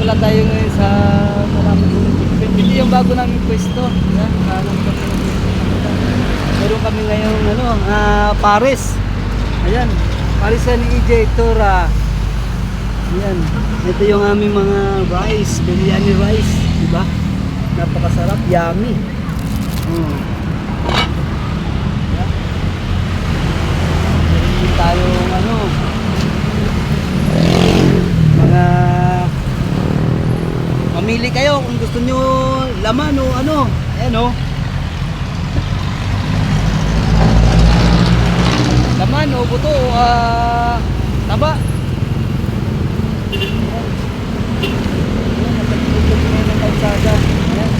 pala tayo ngayon sa malapit ng Chicken. Ito yung bago namin pwesto. Yan, meron kami ngayong Paris. Ayan, Paris ni EJ Tora. Ayan, ito yung aming mga rice, biryani rice, diba? Napakasarap, yummy. Ayan. Meron tayong mga mamili kayo kung gusto nyo laman o ayan laman o buto o taba. Natagpugan ko ngayon ng kalsada. Ayan.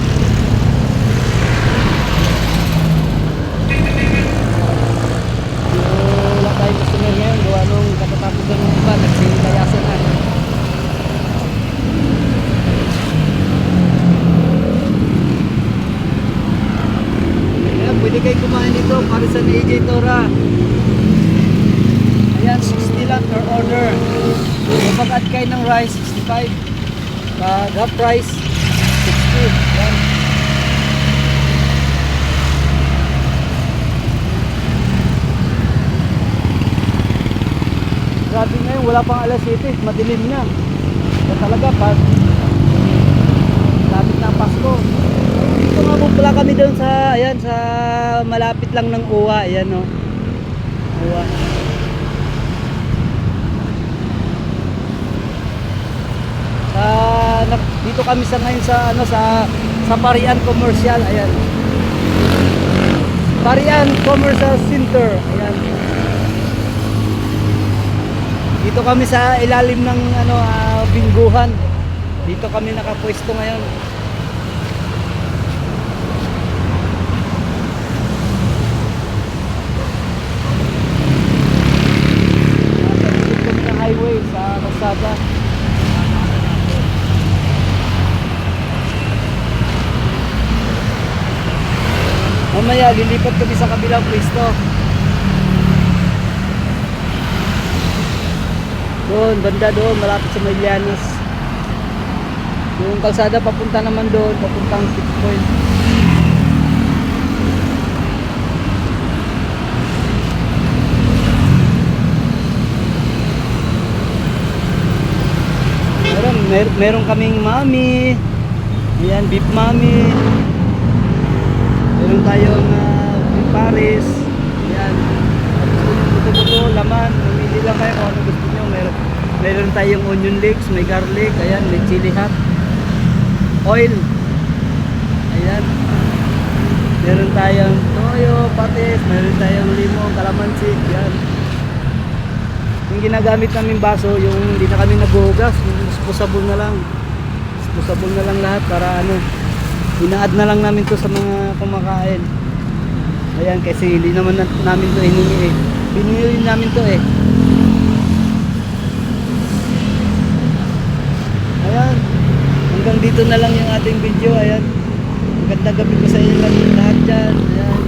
Wala tayong customer ngayon gawa nung katatapos ng iba nagsinilayasan na. Pwede kayo kumain dito para sa EJ Tora. Ayan, 60 lang per order. Kapag add kayo ng rice, 65. Pag half price, 60. Ayan. Grabe ngayon, wala pang alas 7, madilim na. Kaya talaga pag lapit na Pasko. Ito nga po pala kami doon sa, ayan, sa malapit lang ng Uwa, ayan Uwa. Dito kami sa ngayon sa Parian Commercial, ayan. Parian Commercial Center, ayan. Dito kami sa ilalim ng Bingguhan. Dito kami nakapwesto ngayon. Highway sa Pasada. Mamaya lilipat kami sa kabilang pwesto. Doon, banda doon, malapit sa Marianas. Yung kalsada papunta naman doon, papuntang checkpoint. Meron kaming mami. Ayan, beef mami. Meron tayong beef Paris. Ayan. Buto-buto, laman. Mamili lang kayo kung ano gusto nyo. Meron tayong onion leeks, may garlic. Ayan, may chili hot. Oil. Ayan. Meron tayong toyo, patis. Meron tayong limong, kalamansi. Ayan. Yung ginagamit namin baso, yung hindi na kami naghuhugas, yung disposable na lang. Disposable na lang lahat para ina-add na lang namin to sa mga kumakain. Ayan, kasi hindi naman namin to hiningi eh. Pinili namin to eh. Ayan, hanggang dito na lang yung ating video. Ayan, magandang gabi po sa inyo lahat dyan. Ayan,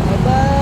bye bye.